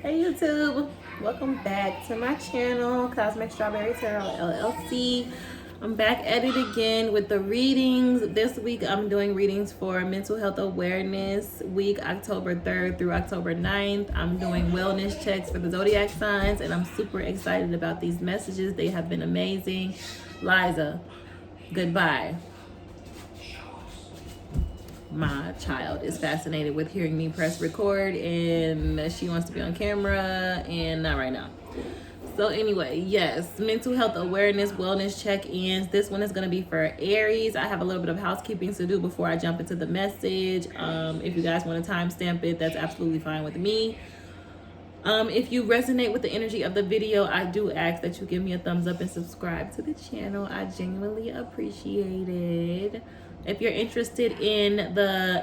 Hey YouTube, welcome back to my channel, Cosmic Strawberry Tarot LLC. I'm back at it again with the readings. This week I'm doing readings for Mental Health Awareness Week, October 3rd through October 9th. I'm doing wellness checks for the zodiac signs, and I'm super excited about these messages. They have been amazing. Liza, goodbye. My child is fascinated with hearing me press record, and she wants to be on camera, and not right now. So anyway, yes, mental health awareness wellness check-ins. This one is going to be for Aries. I have a little bit of housekeeping to do before I jump into the message. If you guys want to timestamp it, that's absolutely fine with me. If you resonate with the energy of the video, I do ask that you give me a thumbs up and subscribe to the channel. I genuinely appreciate it. If you're interested in the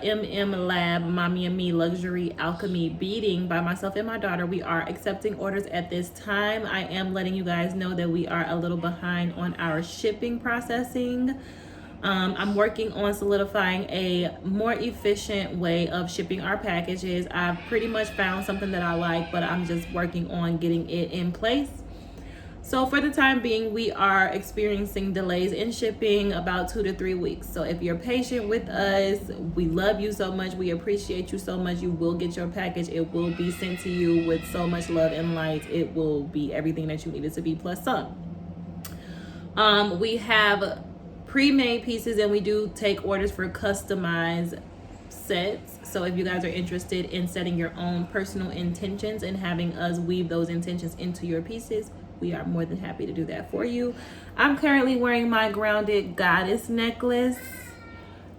Lab Mommy and Me Luxury Alchemy Beading by myself and my daughter, we are accepting orders at this time. I am letting you guys know that we are a little behind on our shipping processing. I'm working on solidifying a more efficient way of shipping our packages. I've pretty much found something that I like, but I'm just working on getting it in place. So for the time being, we are experiencing delays in shipping about 2 to 3 weeks. So if you're patient with us, we love you so much. We appreciate you so much. You will get your package. It will be sent to you with so much love and light. It will be everything that you need it to be plus some. We have pre-made pieces, and we do take orders for customized sets. So if you guys are interested in setting your own personal intentions and having us weave those intentions into your pieces, we are more than happy to do that for you. I'm currently wearing my Grounded Goddess necklace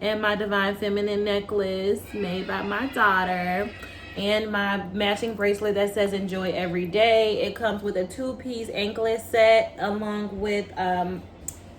and my Divine Feminine necklace made by my daughter, and my matching bracelet that says enjoy every day. It comes with a 2-piece anklet set along with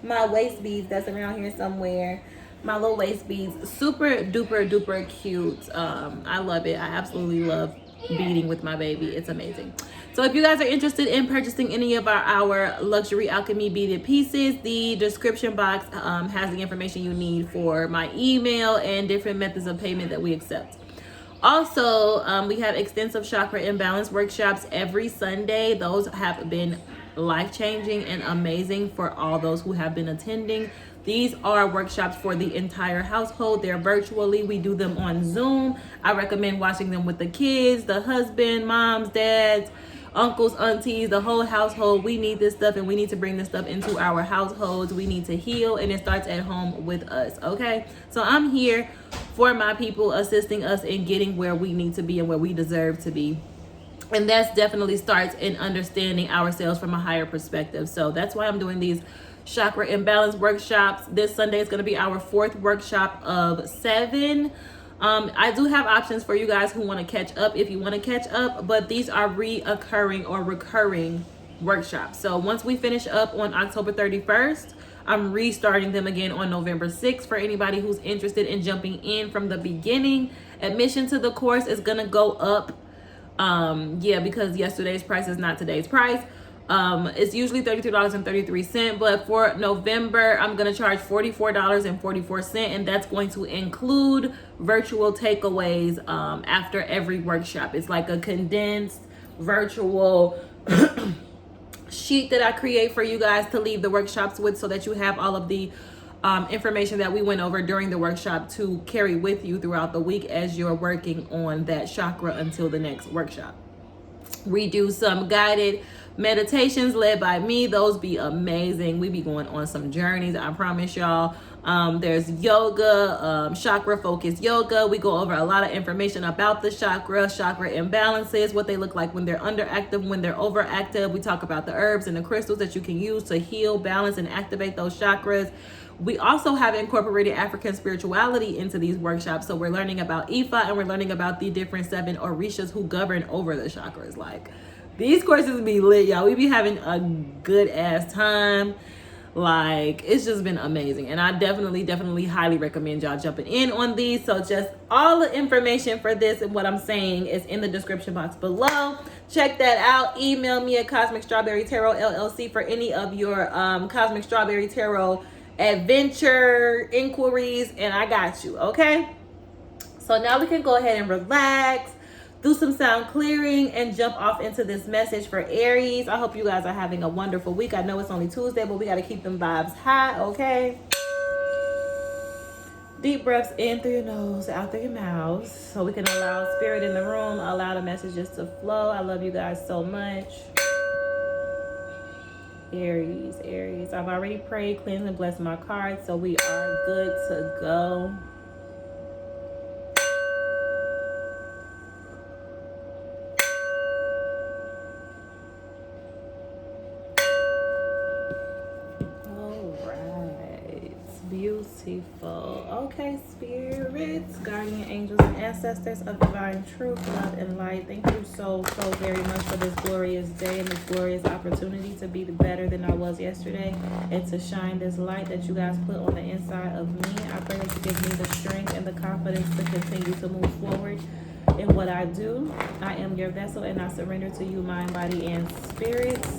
my waist beads that's around here somewhere. My little waist beads, super duper cute. I love it. I absolutely love beading with my baby. It's amazing. So if you guys are interested in purchasing any of our luxury alchemy beaded pieces, the description box has the information you need for my email and different methods of payment that we accept. Also, we have extensive chakra imbalance workshops every Sunday. Those have been life-changing and amazing for all those who have been attending. These are workshops for the entire household. They're virtually. We do them on Zoom. I recommend watching them with the kids, the husband, moms, dads, uncles, aunties, the whole household. We need this stuff, and we need to bring this stuff into our households. We need to heal, and it starts at home with us, okay? So I'm here for my people, assisting us in getting where we need to be and where we deserve to be. And that definitely starts in understanding ourselves from a higher perspective. So that's why I'm doing these chakra imbalance workshops. This Sunday is going to be our 4th workshop of 7. I do have options for you guys who want to catch up if you want to catch up, but these are reoccurring or recurring workshops. So once we finish up on October 31st, I'm restarting them again on November 6th for anybody who's interested in jumping in from the beginning. Admission to the course is going to go up. Because yesterday's price is not today's price. It's usually $33.33, but for November, I'm going to charge $44.44, and that's going to include virtual takeaways after every workshop. It's like a condensed virtual sheet that I create for you guys to leave the workshops with, so that you have all of the information that we went over during the workshop to carry with you throughout the week as you're working on that chakra until the next workshop. We do some guided meditations led by me. Those be amazing. We be going on some journeys, I promise y'all. There's yoga, chakra focused yoga. We go over a lot of information about the chakra imbalances, what they look like when they're underactive, when they're overactive. We talk about the herbs and the crystals that you can use to heal, balance, and activate those chakras. We also have incorporated African spirituality into these workshops. So we're learning about Ifa, and we're learning about the different 7 Orishas who govern over the chakras. Like, these courses be lit, y'all. We be having a good ass time. Like, it's just been amazing, and I definitely highly recommend y'all jumping in on these. So just all the information for this and what I'm saying is in the description box below. Check that out. Email me at CosmicStrawberryTarotLLC for any of your Cosmic Strawberry Tarot adventure inquiries, and I got you. Okay, so now we can go ahead and relax, do some sound clearing and jump off into this message for Aries. I hope you guys are having a wonderful week. I know it's only Tuesday, but we got to keep them vibes high, okay? Deep breaths in through your nose, out through your mouth, so we can allow spirit in the room, allow the messages to flow. I love you guys so much. Aries, Aries. I've already prayed, cleansed, and blessed my cards, so we are good to go. Beautiful. Okay, spirits, guardian angels, and ancestors of divine truth, love, and light. Thank you so very much for this glorious day and this glorious opportunity to be better than I was yesterday and to shine this light that you guys put on the inside of me. I pray that you give me the strength and the confidence to continue to move forward in what I do. I am your vessel and I surrender to you, mind, body, and spirits.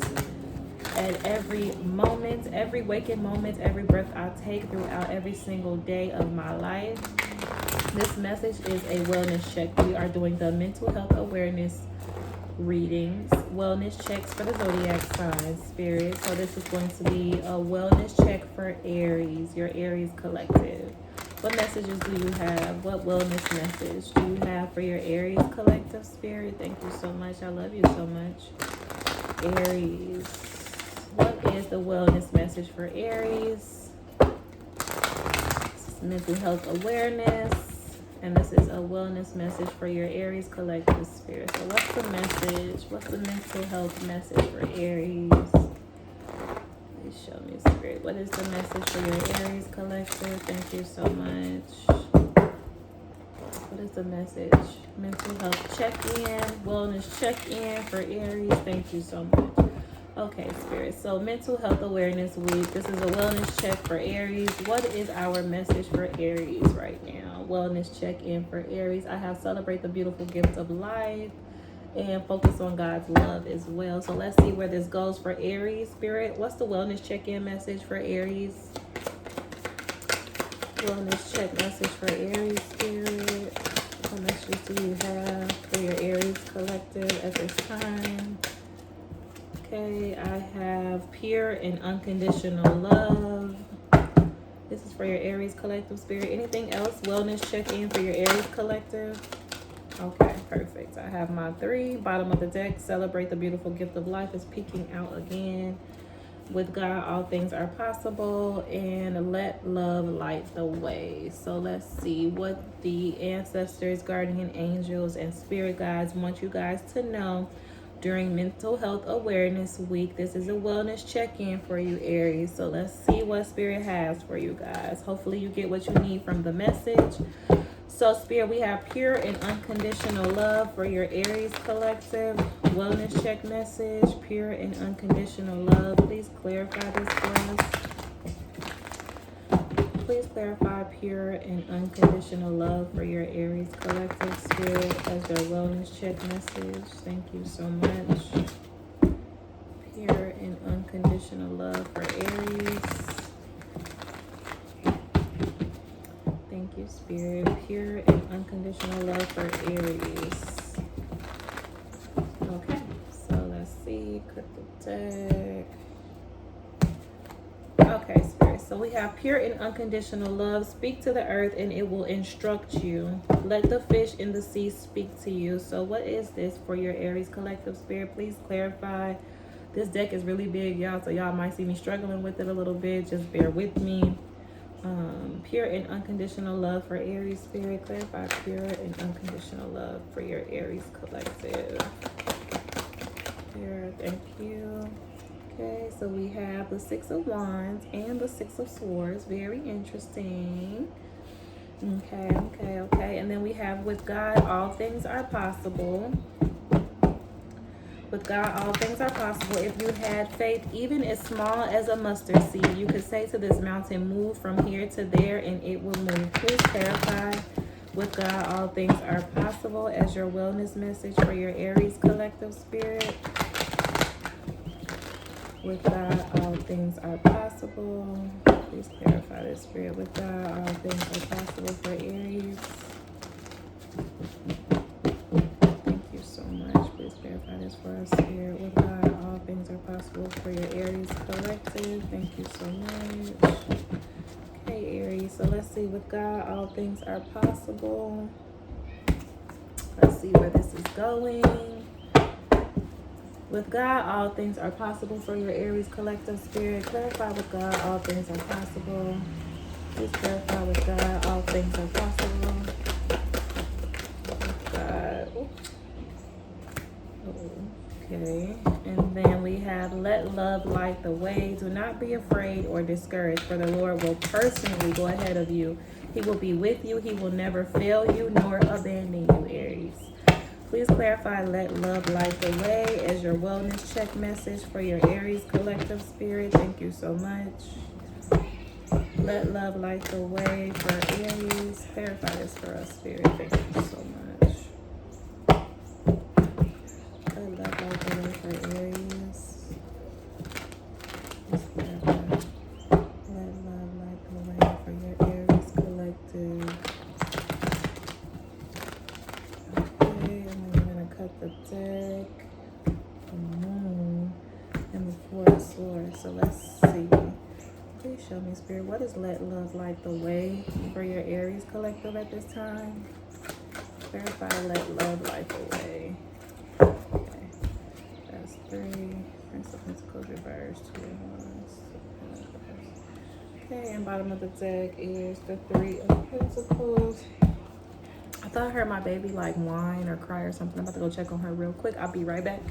At every moment, every waking moment, every breath I take throughout every single day of my life. This message is a wellness check. We are doing the mental health awareness readings, wellness checks for the zodiac signs, spirit. So this is going to be a wellness check for Aries, your Aries collective. What messages do you have? What wellness message do you have for your Aries collective, spirit? Thank you so much. I love you so much. Aries. What is the wellness message for Aries? This is mental health awareness. And this is a wellness message for your Aries collective, spirit. So what's the message? What's the mental health message for Aries? Please show me, spirit. What is the message for your Aries collective? Thank you so much. What is the message? Mental health check-in, wellness check-in for Aries. Thank you so much. Okay, spirit. So mental health awareness week. This is a wellness check for Aries. What is our message for Aries right now? Wellness check-in for Aries. I have celebrate the beautiful gift of life and focus on God's love as well. So let's see where this goes for Aries, spirit. What's the wellness check-in message for Aries? Wellness check message for Aries, spirit. What messages do you have for your Aries collective at this time? Okay, I have pure and unconditional love. This is for your Aries collective, spirit. Anything else? Wellness check-in for your Aries collective. Okay, perfect. I have my 3. Bottom of the deck, celebrate the beautiful gift of life is peeking out again. With God, all things are possible. And let love light the way. So let's see what the ancestors, guardian angels, and spirit guides want you guys to know during Mental Health Awareness Week. This is a wellness check-in for you, Aries. So let's see what Spirit has for you guys. Hopefully you get what you need from the message. So Spirit, we have pure and unconditional love for your Aries collective. Wellness check message, pure and unconditional love. Please clarify this for us. Please clarify pure and unconditional love for your Aries collective, spirit, as your wellness check message. Thank you so much. Pure and unconditional love for Aries. Thank you, spirit. Pure and unconditional love for Aries. Okay, so let's see. Cut the deck. Okay, spirit. So we have pure and unconditional love. Speak to the earth and it will instruct you. Let the fish in the sea speak to you. So what is this for your Aries collective, spirit? Please clarify. This deck is really big, y'all, so y'all might see me struggling with it a little bit. Just bear with me. Pure and unconditional love for Aries, spirit. Clarify pure and unconditional love for your Aries collective. Pure, thank you. Okay, so we have the 6 of Wands and the 6 of Swords. Very interesting. Okay. And then we have with God, all things are possible. With God, all things are possible. If you had faith, even as small as a mustard seed, you could say to this mountain, move from here to there, and it will move. Please clarify. With God, all things are possible as your wellness message for your Aries collective, spirit. With God, all things are possible. Please clarify this, spirit. With God, all things are possible for Aries. Thank this for us, Spirit. With God, all things are possible for your Aries collective. Thank you so much. Okay, Aries. So let's see. With God, all things are possible. Let's see where this is going. With God, all things are possible for your Aries collective, Spirit. Clarify with God, all things are possible. Please clarify with God, all things are possible. God. Okay. And then we have let love light the way. Do not be afraid or discouraged, for the Lord will personally go ahead of you. He will be with you. He will never fail you nor abandon you, Aries. Please clarify let love light the way as your wellness check message for your Aries collective, Spirit. Thank you so much. Let love light the way for Aries. Clarify this for us, Spirit. Thank you so much. Let love light the way for Aries. Please clarify. Let love light the way for your Aries collective. Okay, and then we're going to cut the deck, the moon, and the Four of Swords. So let's see. Please show me, Spirit, what is let love light the way for your Aries collective at this time? Verify let love light the way. Okay, that's 3. Prince of Pentacles reversed, 2 of Wands. Okay, and bottom of the deck is the 3 of Pentacles. I thought I heard my baby like whine or cry or something. I'm about to go check on her real quick. I'll be right back.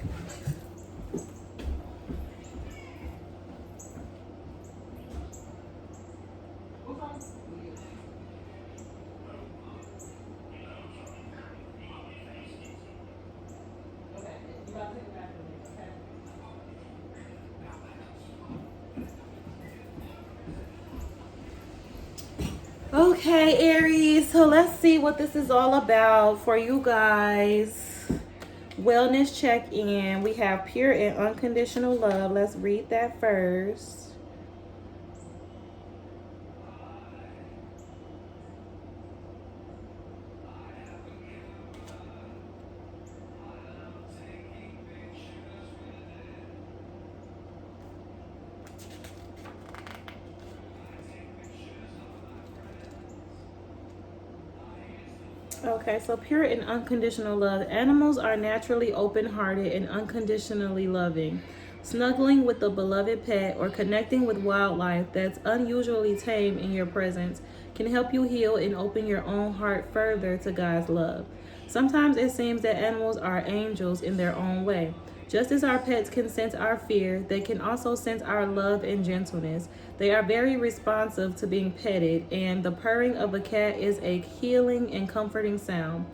Okay, Aries, so let's see what this is all about for you guys. Wellness check-in. We have pure and unconditional love. Let's read that first. Okay, so pure and unconditional love. Animals are naturally open-hearted and unconditionally loving. Snuggling with a beloved pet or connecting with wildlife that's unusually tame in your presence can help you heal and open your own heart further to God's love. Sometimes it seems that animals are angels in their own way. Just as our pets can sense our fear, they can also sense our love and gentleness. They are very responsive to being petted, and the purring of a cat is a healing and comforting sound.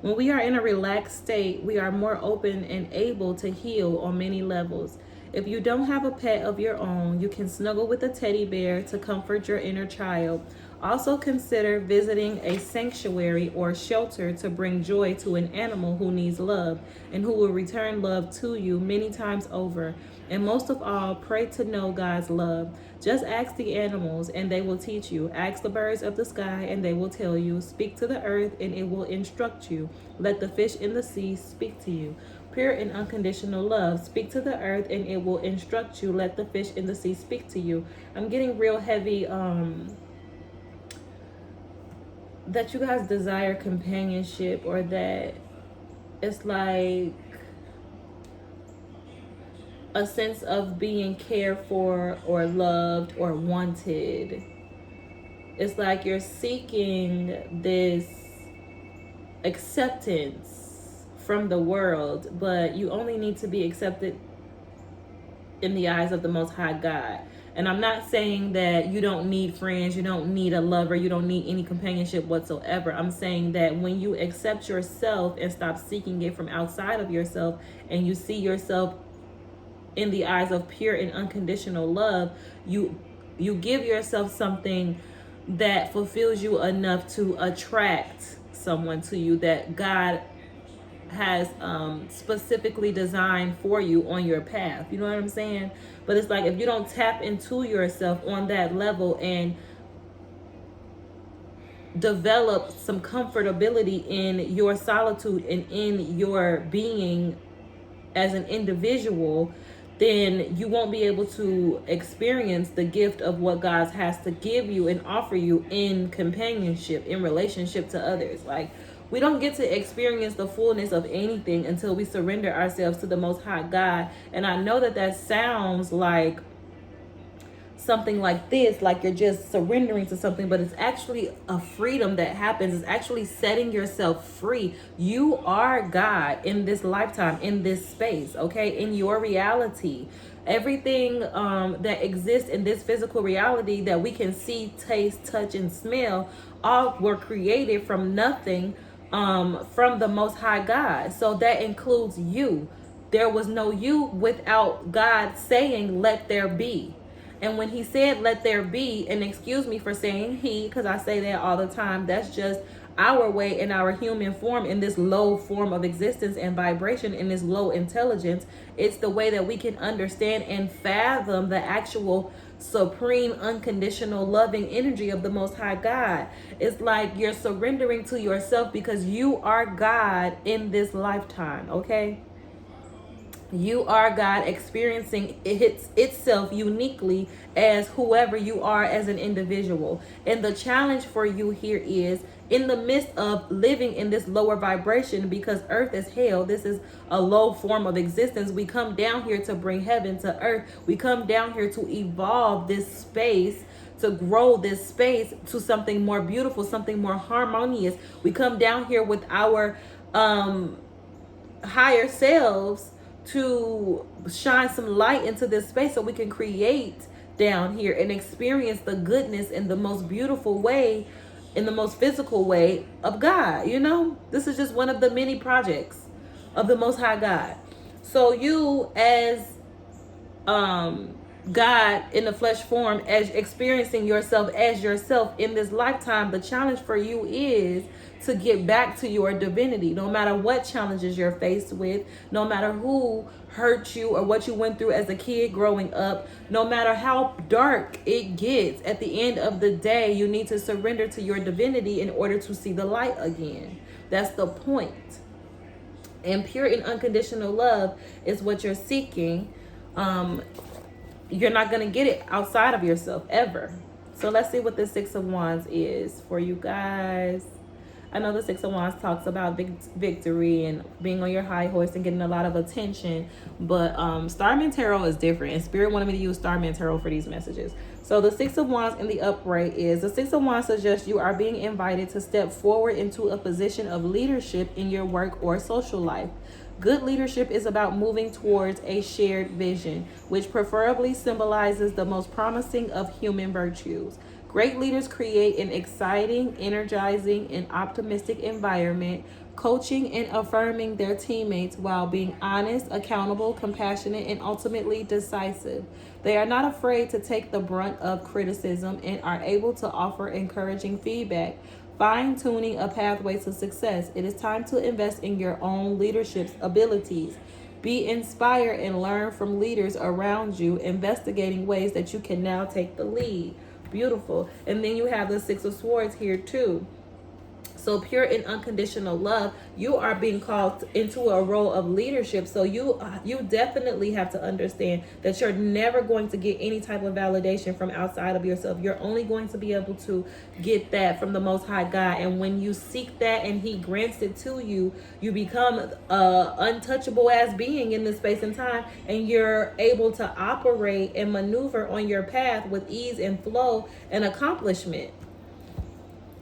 When we are in a relaxed state, we are more open and able to heal on many levels. If you don't have a pet of your own, you can snuggle with a teddy bear to comfort your inner child. Also consider visiting a sanctuary or shelter to bring joy to an animal who needs love and who will return love to you many times over. And most of all, pray to know God's love. Just ask the animals and they will teach you. Ask the birds of the sky and they will tell you. Speak to the earth and it will instruct you. Let the fish in the sea speak to you. Pure and unconditional love. Speak to the earth and it will instruct you. Let the fish in the sea speak to you. I'm getting real heavy that you guys desire companionship, or that it's like a sense of being cared for or loved or wanted. It's like you're seeking this acceptance from the world, but you only need to be accepted in the eyes of the Most High God. And I'm not saying that you don't need friends, you don't need a lover, you don't need any companionship whatsoever. I'm saying that when you accept yourself and stop seeking it from outside of yourself, and you see yourself in the eyes of pure and unconditional love, you give yourself something that fulfills you enough to attract someone to you that God has specifically designed for you on your path. You know what I'm saying? But it's like if you don't tap into yourself on that level and develop some comfortability in your solitude and in your being as an individual, then you won't be able to experience the gift of what God has to give you and offer you in companionship, in relationship to others. Like, we don't get to experience the fullness of anything until we surrender ourselves to the Most High God. And I know that that sounds like something like this, like you're just surrendering to something, but it's actually a freedom that happens. It's actually setting yourself free. You are God in this lifetime, in this space, okay, in your reality. Everything that exists in this physical reality that we can see, taste, touch, and smell, all were created from nothing, from the Most High God. So that includes you. There was no you without God saying, let there be. And when he said, let there be, and excuse me for saying he, because I say that all the time, that's just our way in our human form, in this low form of existence and vibration, in this low intelligence. It's the way that we can understand and fathom the actual supreme, unconditional, loving energy of the Most High God. It's like you're surrendering to yourself because you are God in this lifetime, okay? You are God experiencing itself uniquely as whoever you are as an individual. And the challenge for you here is, in the midst of living in this lower vibration, because earth is hell, this is a low form of existence. We come down here to bring heaven to earth. We come down here to evolve this space, to grow this space to something more beautiful, something more harmonious. We come down here with our higher selves to shine some light into this space so we can create down here and experience the goodness in the most beautiful way, in the most physical way of God. You know, this is just one of the many projects of the Most High God. So you, as God in the flesh form, as experiencing yourself as yourself in this lifetime, the challenge for you is to get back to your divinity. No matter what challenges you're faced with, no matter who hurt you or what you went through as a kid growing up, no matter how dark it gets, at the end of the day, you need to surrender to your divinity in order to see the light again. That's the point. And pure and unconditional love is what you're seeking. You're not going to get it outside of yourself ever. So let's see what the Six of Wands is for you guys. I know the Six of Wands talks about victory and being on your high horse and getting a lot of attention, but Starman Tarot is different, and Spirit wanted me to use Starman Tarot for these messages. So the Six of Wands in the upright is, the Six of Wands suggests you are being invited to step forward into a position of leadership in your work or social life. Good leadership is about moving towards a shared vision, which preferably symbolizes the most promising of human virtues. Great leaders create an exciting, energizing, and optimistic environment, coaching and affirming their teammates while being honest, accountable, compassionate, and ultimately decisive. They are not afraid to take the brunt of criticism and are able to offer encouraging feedback, fine-tuning a pathway to success. It is time to invest in your own leadership abilities. Be inspired and learn from leaders around you, investigating ways that you can now take the lead. Beautiful. And then you have the Six of Swords here too. So pure and unconditional love, you are being called into a role of leadership. So you definitely have to understand that you're never going to get any type of validation from outside of yourself. You're only going to be able to get that from the Most High God. And when you seek that and he grants it to you, you become untouchable as being in this space and time, and you're able to operate and maneuver on your path with ease and flow and accomplishment.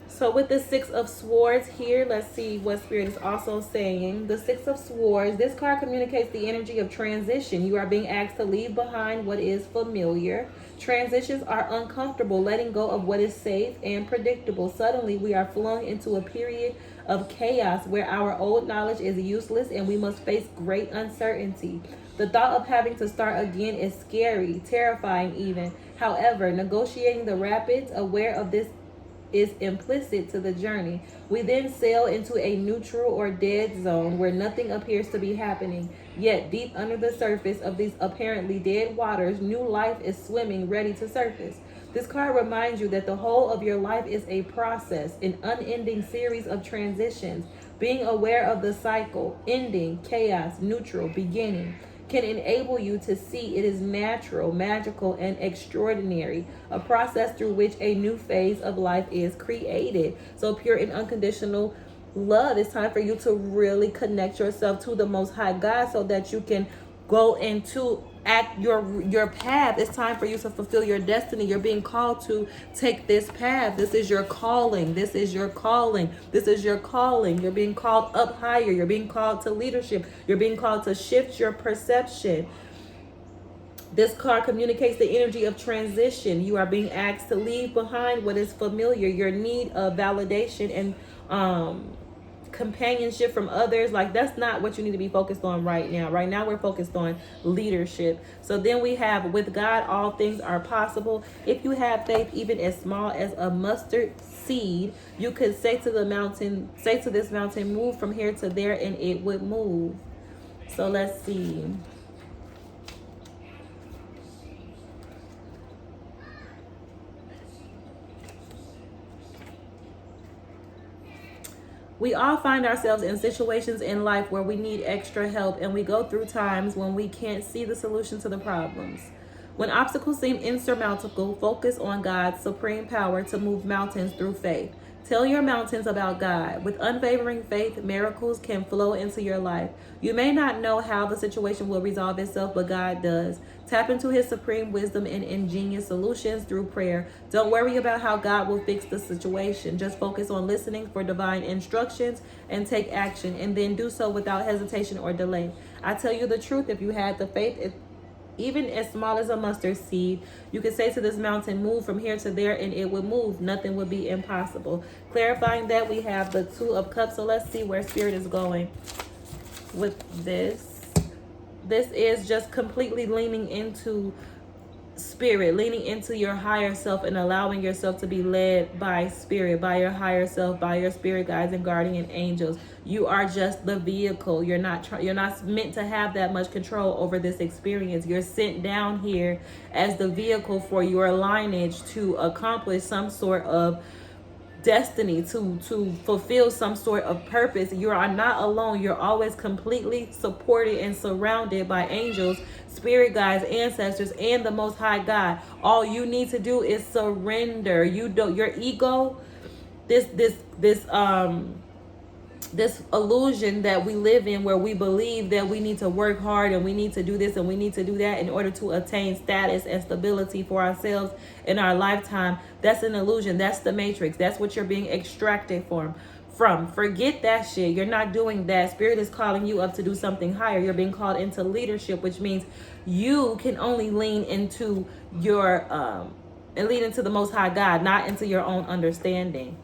So with the Six of Swords here, let's see what Spirit is also saying. The Six of Swords, this card communicates the energy of transition. You are being asked to leave behind what is familiar. Transitions are uncomfortable, letting go of what is safe and predictable. Suddenly, we are flung into a period of chaos where our old knowledge is useless and we must face great uncertainty. The thought of having to start again is scary, terrifying even. However, negotiating the rapids, aware of this is implicit to the journey. We then sail into a neutral or dead zone where nothing appears to be happening. Yet deep under the surface of these apparently dead waters, new life is swimming, ready to surface. This card reminds you that the whole of your life is a process, an unending series of transitions. Being aware of the cycle, ending, chaos, neutral, beginning, can enable you to see it is natural, magical, and extraordinary, a process through which a new phase of life is created. So pure and unconditional love, it's time for you to really connect yourself to the Most High God so that you can go into act your path. It's time for you to fulfill your destiny. You're being called to take this path. This is your calling. This is your calling. This is your calling. You're being called up higher. You're being called to leadership. You're being called to shift your perception. This card communicates the energy of transition. You are being asked to leave behind what is familiar, your need of validation and companionship from others. Like, that's not what you need to be focused on right now. Right now we're focused on leadership. So then we have, with God all things are possible. If you have faith even as small as a mustard seed, you could say to the mountain, say to this mountain, move from here to there, and it would move. So let's see. We all find ourselves in situations in life where we need extra help, and we go through times when we can't see the solution to the problems. When obstacles seem insurmountable, focus on God's supreme power to move mountains through faith. Tell your mountains about God. With unwavering faith, miracles can flow into your life. You may not know how the situation will resolve itself, but God does. Tap into his supreme wisdom and ingenious solutions through prayer. Don't worry about how God will fix the situation. Just focus on listening for divine instructions and take action, and then do so without hesitation or delay. I tell you the truth, if you had the faith, even as small as a mustard seed, you could say to this mountain, move from here to there, and it would move. Nothing would be impossible. Clarifying that, we have the Two of Cups. So let's see where Spirit is going with this. This is just completely leaning into Spirit, leaning into your higher self and allowing yourself to be led by Spirit, by your higher self, by your spirit guides and guardian angels. You are just the vehicle. You're not meant to have that much control over this experience. You're sent down here as the vehicle for your lineage to accomplish some sort of destiny, to fulfill some sort of purpose. You are not alone. You're always completely supported and surrounded by angels, spirit guides, ancestors, and the Most High God. All you need to do is surrender. Your ego, this illusion that we live in, where we believe that we need to work hard and we need to do this and we need to do that in order to attain status and stability for ourselves in our lifetime. That's an illusion. That's the matrix. That's what you're being extracted from. Forget that shit. You're not doing that. Spirit is calling you up to do something higher. You're being called into leadership, which means you can only lean into your and lean into the Most High God, not into your own understanding.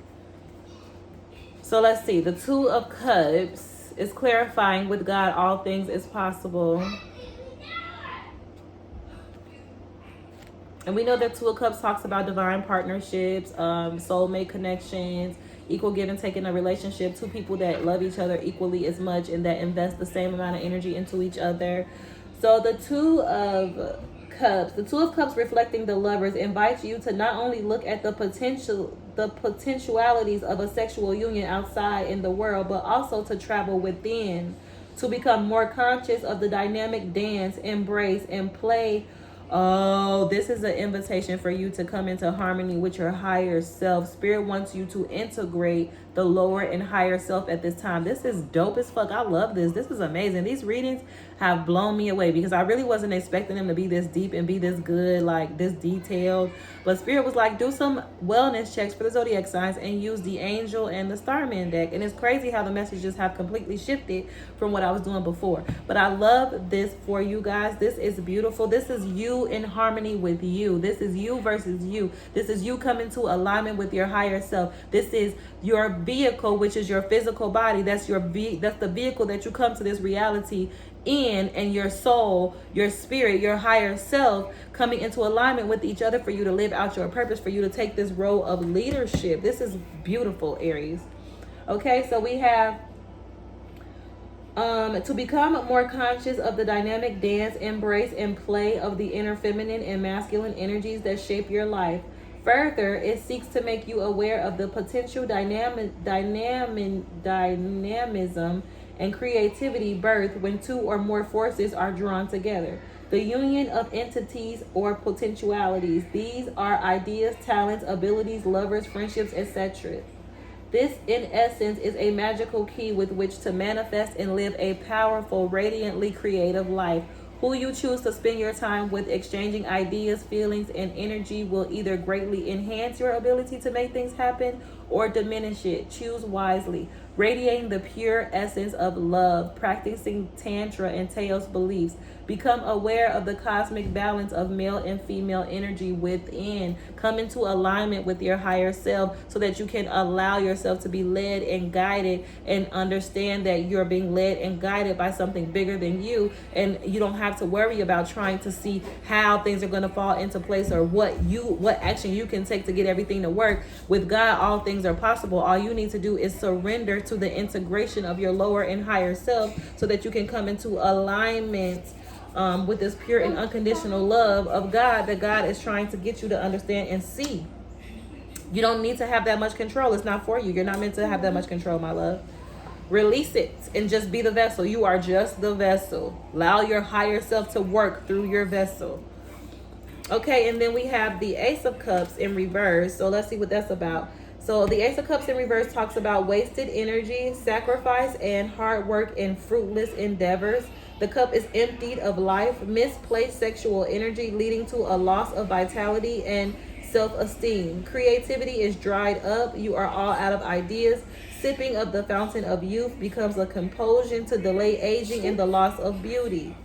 So let's see. The Two of Cups is clarifying, with God all things is possible. And we know that Two of Cups talks about divine partnerships, soulmate connections, equal give and take in a relationship, two people that love each other equally as much and that invest the same amount of energy into each other. So the Two of Cups reflecting the lovers, invites you to not only look at the potentialities of a sexual union outside in the world, but also to travel within, to become more conscious of the dynamic dance, embrace, and play. Oh, this is an invitation for you to come into harmony with your higher self. Spirit wants you to integrate the lower and higher self at this time. This is dope as fuck. I love this. This is amazing. These readings have blown me away because I really wasn't expecting them to be this deep and be this good, like this detailed. But Spirit was like, do some wellness checks for the zodiac signs and use the angel and the starman deck. And it's crazy how the messages have completely shifted from what I was doing before. But I love this for you guys. This is beautiful. This is you in harmony with you. This is you versus you. This is you coming to alignment with your higher self. This is your vehicle, which is your physical body. That's the vehicle that you come to this reality in, and your soul, your spirit, your higher self coming into alignment with each other for you to live out your purpose, for you to take this role of leadership. This is beautiful, Aries. Okay, so we have to become more conscious of the dynamic dance, embrace, and play of the inner feminine and masculine energies that shape your life. Further, it seeks to make you aware of the potential dynamism and creativity birthed when two or more forces are drawn together. The union of entities or potentialities. These are ideas, talents, abilities, lovers, friendships, etc. This, in essence, is a magical key with which to manifest and live a powerful, radiantly creative life. Who you choose to spend your time with exchanging ideas, feelings, and energy will either greatly enhance your ability to make things happen or diminish it. Choose wisely. Radiating the pure essence of love, practicing Tantra and Tao's beliefs. Become aware of the cosmic balance of male and female energy within. Come into alignment with your higher self so that you can allow yourself to be led and guided, and understand that you're being led and guided by something bigger than you, and you don't have to worry about trying to see how things are going to fall into place or what action you can take to get everything to work. With God, all things are possible. All you need to do is surrender to the integration of your lower and higher self so that you can come into alignment with this pure and unconditional love of God that God is trying to get you to understand and see. You don't need to have that much control. It's not for you. You're not meant to have that much control, my love. Release it and just be the vessel. You are just the vessel. Allow your higher self to work through your vessel. Okay, and then we have the Ace of Cups in reverse. So let's see what that's about. So the Ace of Cups in reverse talks about wasted energy, sacrifice, and hard work in fruitless endeavors. The cup is emptied of life, misplaced sexual energy leading to a loss of vitality and self-esteem. Creativity is dried up. You are all out of ideas. Sipping of the fountain of youth becomes a compulsion to delay aging and the loss of beauty.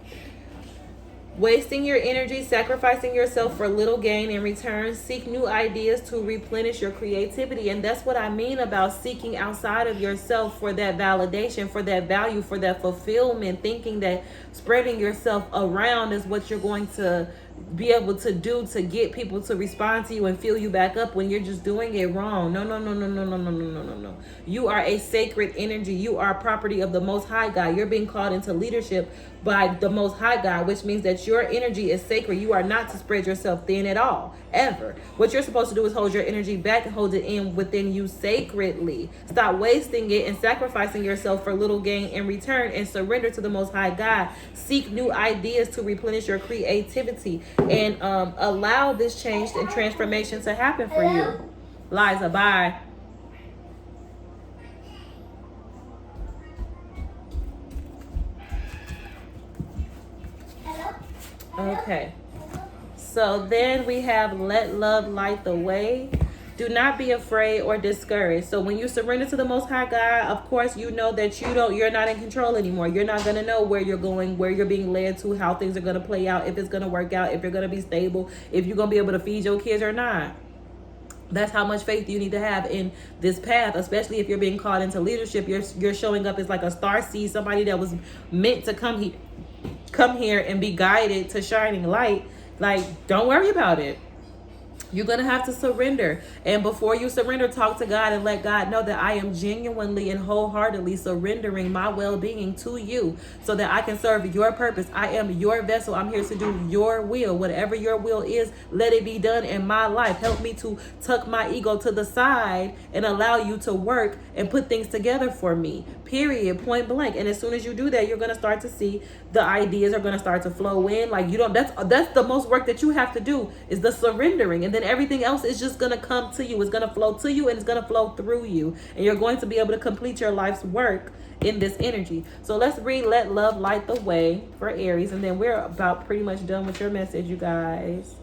Wasting your energy, sacrificing yourself for little gain in return. Seek new ideas to replenish your creativity. And that's what I mean about seeking outside of yourself for that validation, for that value, for that fulfillment. Thinking that spreading yourself around is what you're going to be able to do to get people to respond to you and fill you back up when you're just doing it wrong. No. You are a sacred energy. You are property of the Most High God. You're being called into leadership by the Most High God, which means that your energy is sacred. You are not to spread yourself thin at all, ever. What you're supposed to do is hold your energy back and hold it in within you sacredly. Stop wasting it and sacrificing yourself for little gain in return, and surrender to the Most High God. Seek new ideas to replenish your creativity, and allow this change and transformation to happen for you. Liza, bye. Okay, so then we have let love light the way. Do not be afraid or discouraged. So when you surrender to the Most High God, of course, you know that you're not in control anymore. You're not going to know where you're going, where you're being led to, how things are going to play out, if it's going to work out, if you're going to be stable, if you're going to be able to feed your kids or not. That's how much faith you need to have in this path, especially if you're being called into leadership. You're showing up as like a star seed, somebody that was meant to come here and be guided to shining light. Like, don't worry about it. You're going to have to surrender. And before you surrender, talk to God and let God know that I am genuinely and wholeheartedly surrendering my well-being to you so that I can serve your purpose. I am your vessel. I'm here to do your will. Whatever your will is, let it be done in my life. Help me to tuck my ego to the side and allow you to work and put things together for me. Period. Point blank. And as soon as you do that, you're going to start to see the ideas are going to start to flow in. Like, that's the most work that you have to do, is the surrendering. And then everything else is just going to come to you. It's going to flow to you, and it's going to flow through you. And you're going to be able to complete your life's work in this energy. So let's read Let Love Light the Way for Aries. And then we're about pretty much done with your message, you guys.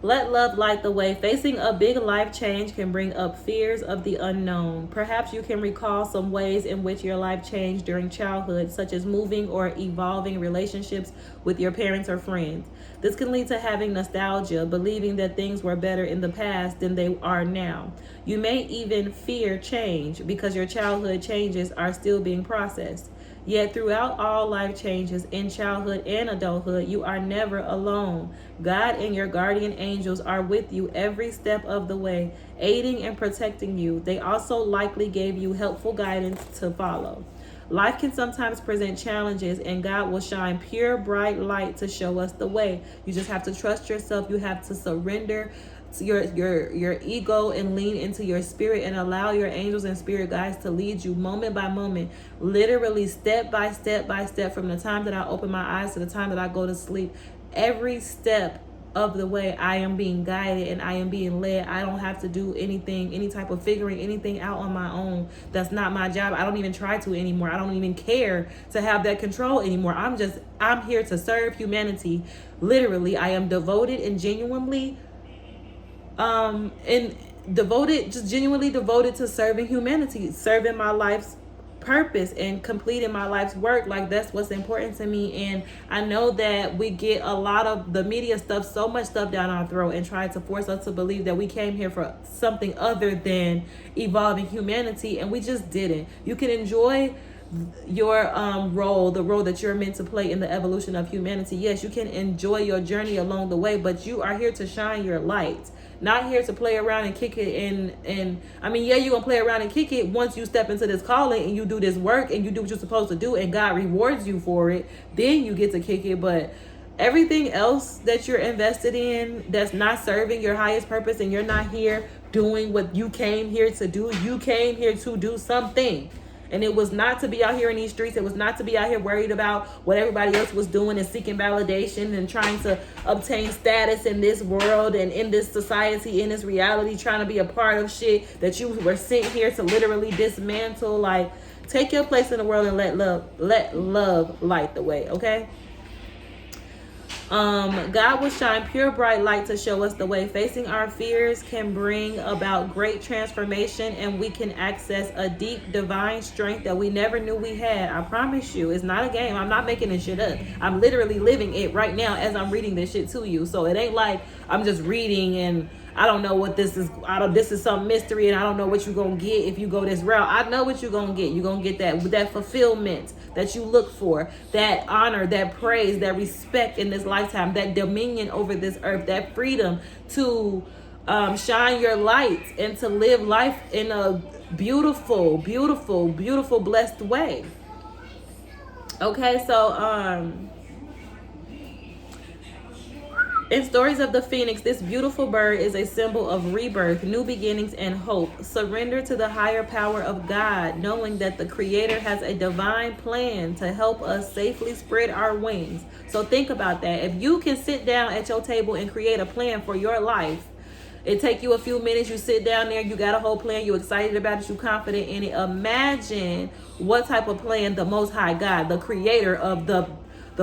Let love light the way. Facing a big life change can bring up fears of the unknown. Perhaps you can recall some ways in which your life changed during childhood, such as moving or evolving relationships with your parents or friends. This can lead to having nostalgia, believing that things were better in the past than they are now. You may even fear change because your childhood changes are still being processed. Yet throughout all life changes in childhood and adulthood, you are never alone. God and your guardian angels are with you every step of the way, aiding and protecting you. They also likely gave you helpful guidance to follow. Life can sometimes present challenges, and God will shine pure, bright light to show us the way. You just have to trust yourself. You have to surrender to your ego and lean into your spirit and allow your angels and spirit guides to lead you moment by moment, literally step by step by step, from the time that I open my eyes to the time that I go to sleep. Every step of the way I am being guided and I am being led. I don't have to do anything, any type of figuring anything out on my own. That's not my job. I don't even try to anymore. I don't even care to have that control anymore. I'm here to serve humanity. Literally, I am devoted and genuinely genuinely devoted to serving humanity, serving my life's purpose and completing my life's work. Like, that's what's important to me. And I know that we get a lot of the media stuff, so much stuff down our throat, and try to force us to believe that we came here for something other than evolving humanity, and we just didn't. You can enjoy your the role that you're meant to play in the evolution of humanity. Yes, you can enjoy your journey along the way, but you are here to shine your light, not here to play around and kick it. And I mean, yeah, you're gonna play around and kick it once you step into this calling and you do this work and you do what you're supposed to do and God rewards you for it, then you get to kick it. But everything else that you're invested in that's not serving your highest purpose, and you're not here doing what you came here to do. You came here to do something. And it was not to be out here in these streets. It was not to be out here worried about what everybody else was doing and seeking validation and trying to obtain status in this world and in this society, in this reality, trying to be a part of shit that you were sent here to literally dismantle. Like, take your place in the world and let love light the way, okay? God will shine pure bright light to show us the way. Facing our fears can bring about great transformation, and we can access a deep divine strength that we never knew we had. I promise you, it's not a game. I'm not making this shit up. I'm literally living it right now as I'm reading this shit to you. So it ain't like I'm just reading and I don't know what this is. This is some mystery, and I don't know what you're gonna get if you go this route. I know what you're gonna get. You're gonna get that fulfillment that you look for, that honor, that praise, that respect in this lifetime, that dominion over this earth, that freedom to shine your light and to live life in a beautiful, beautiful, beautiful, blessed way. Okay, so in Stories of the Phoenix, this beautiful bird is a symbol of rebirth, new beginnings, and hope. Surrender to the higher power of God, knowing that the Creator has a divine plan to help us safely spread our wings. So think about that. If you can sit down at your table and create a plan for your life, it take you a few minutes, you sit down there, you got a whole plan, you excited about it, you confident in it. Imagine what type of plan the Most High God, the Creator of the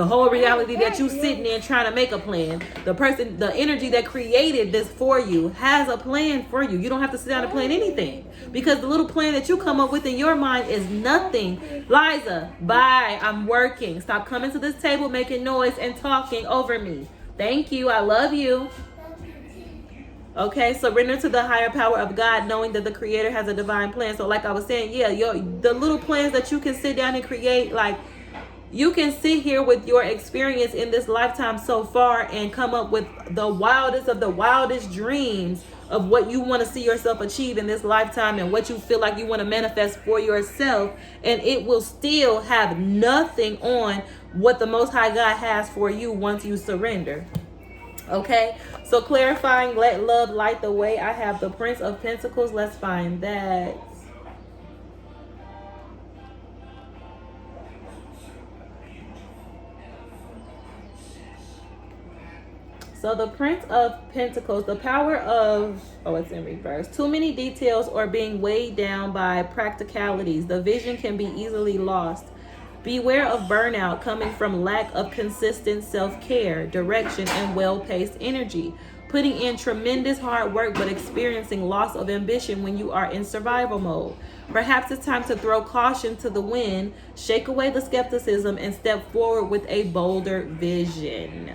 whole reality that you sitting in trying to make a plan, the energy that created this for you has a plan for you. You don't have to sit down and plan anything, because the little plan that you come up with in your mind is nothing. Liza, bye, I'm working. Stop coming to this table making noise and talking over me. Thank you, I love you. Okay, surrender to the higher power of God, knowing that the Creator has a divine plan. So like I was saying, yeah, the little plans that you can sit down and create, like, you can sit here with your experience in this lifetime so far and come up with the wildest of the wildest dreams of what you want to see yourself achieve in this lifetime and what you feel like you want to manifest for yourself. And it will still have nothing on what the Most High God has for you once you surrender. Okay, so clarifying, let love light the way. I have the Prince of Pentacles. Let's find that. So the Prince of Pentacles, the power of, it's in reverse. Too many details or being weighed down by practicalities. The vision can be easily lost. Beware of burnout coming from lack of consistent self-care, direction, and well-paced energy. Putting in tremendous hard work but experiencing loss of ambition when you are in survival mode. Perhaps it's time to throw caution to the wind, shake away the skepticism, and step forward with a bolder vision.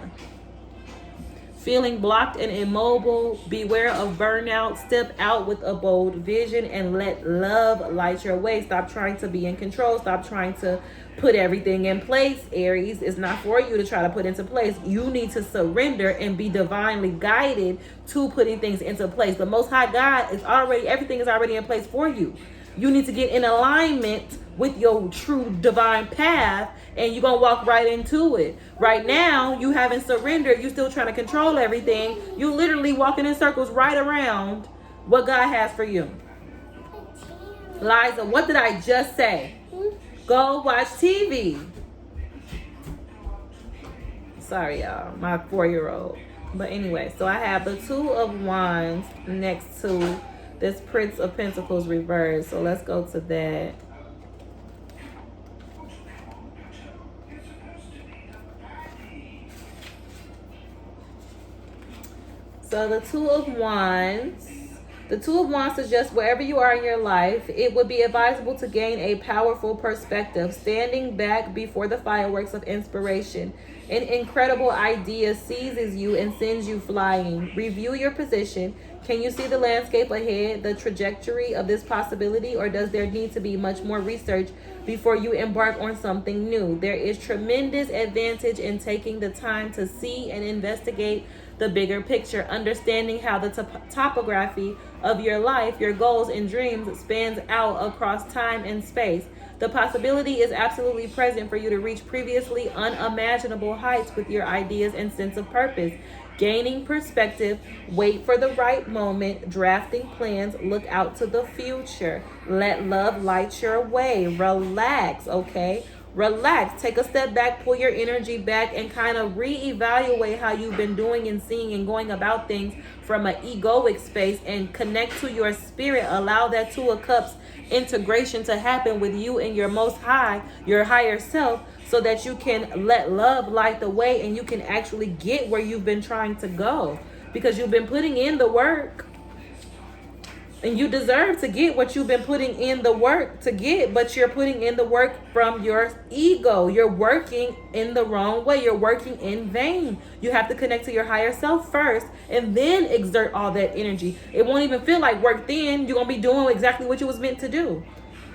Feeling blocked and immobile, beware of burnout. Step out with a bold vision and let love light your way. Stop trying to be in control. Stop trying to put everything in place. Aries, it's not for you to try to put into place. You need to surrender and be divinely guided to putting things into place. The Most High God is everything is already in place for you. You need to get in alignment with your true divine path, and you're gonna walk right into it. Right now, you haven't surrendered. You still trying to control everything. You literally walking in circles right around what God has for you. Liza, what did I just say? Go watch TV. Sorry, y'all. My 4-year-old. But anyway, so I have the Two of Wands next to this Prince of Pentacles reverse. So let's go to that. So the Two of Wands. The Two of Wands suggests wherever you are in your life, it would be advisable to gain a powerful perspective, standing back before the fireworks of inspiration. An incredible idea seizes you and sends you flying. Review your position. Can you see the landscape ahead, the trajectory of this possibility, or does there need to be much more research before you embark on something new? There is tremendous advantage in taking the time to see and investigate the bigger picture, understanding how the topography of your life, your goals and dreams spans out across time and space. The possibility is absolutely present for you to reach previously unimaginable heights with your ideas and sense of purpose. Gaining perspective, wait for the right moment, drafting plans, look out to the future. Let love light your way. Relax, okay? Relax, take a step back, pull your energy back, and kind of reevaluate how you've been doing and seeing and going about things from an egoic space, and connect to your spirit. Allow that Two of Cups integration to happen with you and your most high, your higher self, so that you can let love light the way and you can actually get where you've been trying to go, because you've been putting in the work. And you deserve to get what you've been putting in the work to get, but you're putting in the work from your ego. You're working in the wrong way. You're working in vain. You have to connect to your higher self first and then exert all that energy. It won't even feel like work then. You're going to be doing exactly what you was meant to do.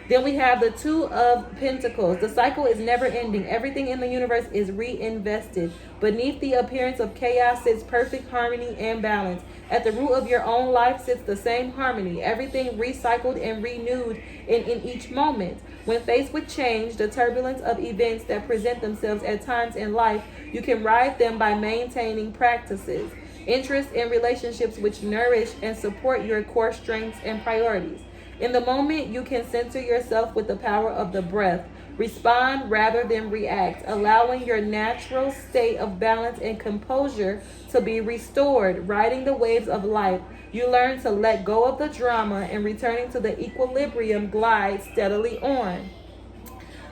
Then we have the Two of Pentacles. The cycle is never ending. Everything in the universe is reinvested. Beneath the appearance of chaos sits perfect harmony and balance. At the root of your own life sits the same harmony. Everything recycled and renewed in each moment. When faced with change, the turbulence of events that present themselves at times in life, you can ride them by maintaining practices, interests, and relationships which nourish and support your core strengths and priorities. In the moment, you can center yourself with the power of the breath. Respond rather than react, allowing your natural state of balance and composure to be restored. Riding the waves of life, you learn to let go of the drama, and returning to the equilibrium, glide steadily on.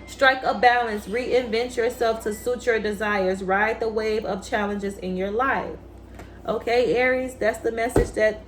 Strike a balance, reinvent yourself to suit your desires. Ride the wave of challenges in your life. Okay, Aries, that's the message that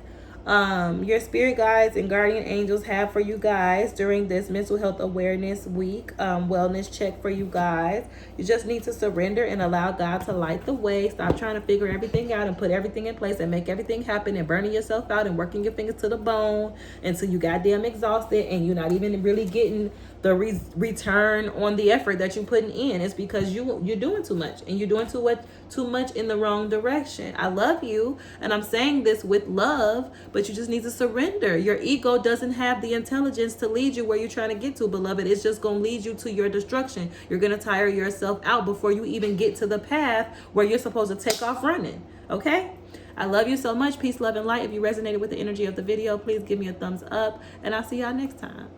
your spirit guides and guardian angels have for you guys during this mental health awareness week, wellness check for you guys. You just need to surrender and allow God to light the way. Stop trying to figure everything out and put everything in place and make everything happen, and burning yourself out and working your fingers to the bone until you goddamn exhausted and you're not even really getting the return on the effort that you're putting in. It's because you're doing too much, and you're doing too much in the wrong direction. I love you, and I'm saying this with love, but you just need to surrender. Your ego doesn't have the intelligence to lead you where you're trying to get to, beloved. It's just going to lead you to your destruction. You're going to tire yourself out before you even get to the path where you're supposed to take off running. Okay? I love you so much. Peace, love, and light. If you resonated with the energy of the video, please give me a thumbs up, and I'll see y'all next time.